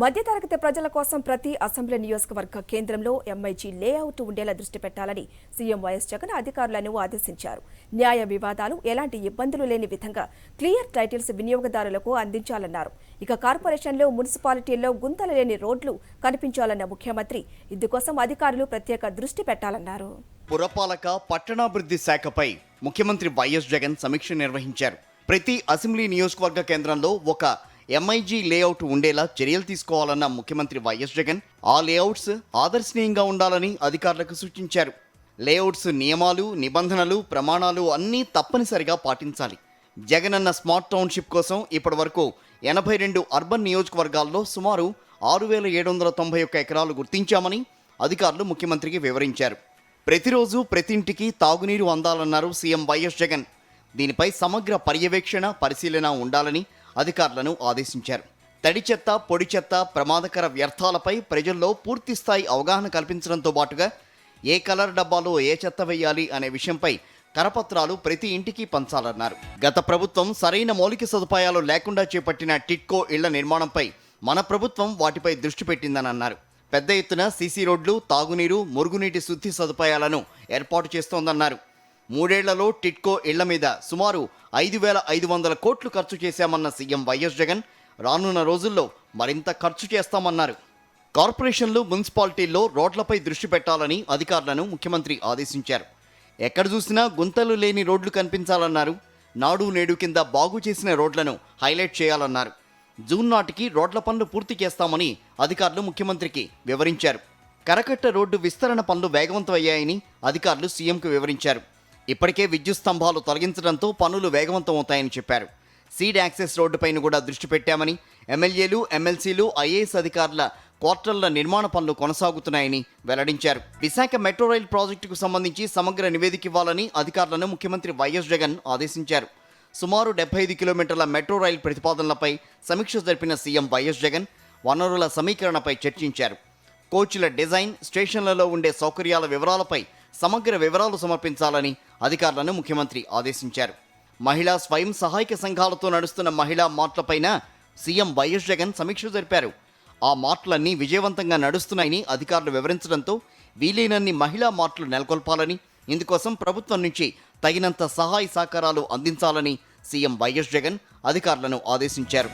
మధ్యతరగతి ప్రజల కోసం ప్రతి అసెంబ్లీ నియోజకవర్గ కేంద్రంలో ఎంఐజీ లేఅవుట్ ఉండేలా దృష్టి పెట్టాలని సీఎం వైఎస్ జగన్ అధికారులను ఆదేశించారు. న్యాయ వివాదాలు ఎలాంటి ఇబ్బందులు లేని విధంగా క్లియర్ టైటిల్స్ వినియోగదారులకు అందించాలన్నారు. ఇక కార్పొరేషన్లో, మున్సిపాలిటీల్లో గుంతలు లేని రోడ్లు కనిపించాలన్న ముఖ్యమంత్రి ఇందుకోసం అధికారులు ప్రత్యేక దృష్టి పెట్టాలన్నారు. పురపాలక పట్టణాభివృద్ధి శాఖపై ముఖ్యమంత్రి వైఎస్ జగన్ సమీక్ష నిర్వహించారు. ప్రతి అసెంబ్లీ నియోజకవర్గ కేంద్రంలో ఒక ఎంఐజీ లేఅవుట్ ఉండేలా చర్యలు తీసుకోవాలన్న ముఖ్యమంత్రి వైఎస్ జగన్ ఆ లేఅవుట్స్ ఆదర్శనీయంగా ఉండాలని అధికారులకు సూచించారు. లేఅవుట్స్ నియమాలు, నిబంధనలు, ప్రమాణాలు అన్నీ తప్పనిసరిగా పాటించాలి. జగనన్న స్మార్ట్ టౌన్షిప్ కోసం ఇప్పటివరకు 82 అర్బన్ నియోజకవర్గాల్లో సుమారు 6,791 ఎకరాలు గుర్తించామని అధికారులు ముఖ్యమంత్రికి వివరించారు. ప్రతిరోజు ప్రతి ఇంటికి తాగునీరు అందాలన్నారు సీఎం వైఎస్ జగన్. దీనిపై సమగ్ర పర్యవేక్షణ, పరిశీలన ఉండాలని అధికారులను ఆదేశించారు. తడి చెత్త, పొడి చెత్త, ప్రమాదకర వ్యర్థాలపై ప్రజల్లో పూర్తిస్థాయి అవగాహన కల్పించడంతో పాటుగా ఏ కలర్ డబ్బాలో ఏ చెత్త వేయాలి అనే విషయంపై కరపత్రాలు ప్రతి ఇంటికి పంచాలన్నారు. గత ప్రభుత్వం సరైన మౌలిక సదుపాయాలు లేకుండా చేపట్టిన టిట్కో ఇళ్ల నిర్మాణంపై మన ప్రభుత్వం వాటిపై దృష్టి పెట్టిందని అన్నారు. పెద్ద ఎత్తున సీసీ రోడ్లు, తాగునీరు, మురుగునీటి శుద్ధి సదుపాయాలను ఏర్పాటు చేస్తోందన్నారు. 3 ఏళ్లలో టిట్కో ఇళ్ల మీద సుమారు 5,500 కోట్లు ఖర్చు చేశామన్న సీఎం వైఎస్ జగన్ రానున్న రోజుల్లో మరింత ఖర్చు చేస్తామన్నారు. కార్పొరేషన్లు, మున్సిపాలిటీల్లో రోడ్లపై దృష్టి పెట్టాలని అధికారులను ముఖ్యమంత్రి ఆదేశించారు. ఎక్కడ చూసినా గుంతలు లేని రోడ్లు కనిపించాలన్నారు. నాడు నేడు కింద బాగు చేసిన రోడ్లను హైలైట్ చేయాలన్నారు. జూన్ నాటికి రోడ్ల పనులు పూర్తి చేస్తామని అధికారులు ముఖ్యమంత్రికి వివరించారు. కరకట్ట రోడ్డు విస్తరణ పనులు వేగవంతం అయ్యాయని అధికారులు సీఎంకు వివరించారు. ఇప్పటికే విద్యుత్ స్తంభాలు తొలగించడంతో పనులు వేగవంతం అవుతాయని చెప్పారు. సీడ్ యాక్సెస్ రోడ్డుపైన కూడా దృష్టి పెట్టామని, ఎమ్మెల్యేలు, ఎమ్మెల్సీలు, ఐఏఎస్ అధికారుల క్వార్టర్ల నిర్మాణ పనులు కొనసాగుతున్నాయని వెల్లడించారు. విశాఖ మెట్రో రైల్ ప్రాజెక్టుకు సంబంధించి సమగ్ర నివేదిక ఇవ్వాలని అధికారులను ముఖ్యమంత్రి వైఎస్ జగన్ ఆదేశించారు. సుమారు 75 కిలోమీటర్ల మెట్రో రైల్ ప్రతిపాదనలపై సమీక్ష జరిపిన సీఎం వైఎస్ జగన్ వనరుల సమీకరణపై చర్చించారు. కోచ్ల డిజైన్, స్టేషన్లలో ఉండే సౌకర్యాల వివరాలపై సమగ్ర వివరాలు సమర్పించాలని అధికారులను ముఖ్యమంత్రి ఆదేశించారు. మహిళా స్వయం సహాయక సంఘాలతో నడుస్తున్న మహిళా మార్ట్లపైన సీఎం వైఎస్ జగన్ సమీక్ష జరిపారు. ఆ మార్ట్లన్నీ విజయవంతంగా నడుస్తున్నాయని అధికారులు వివరించడంతో వీలైనన్ని మహిళా మార్ట్లు నెలకొల్పాలని, ఇందుకోసం ప్రభుత్వం నుంచి తగినంత సహాయ సహకారాలు అందించాలని సీఎం వైఎస్ జగన్ అధికారులను ఆదేశించారు.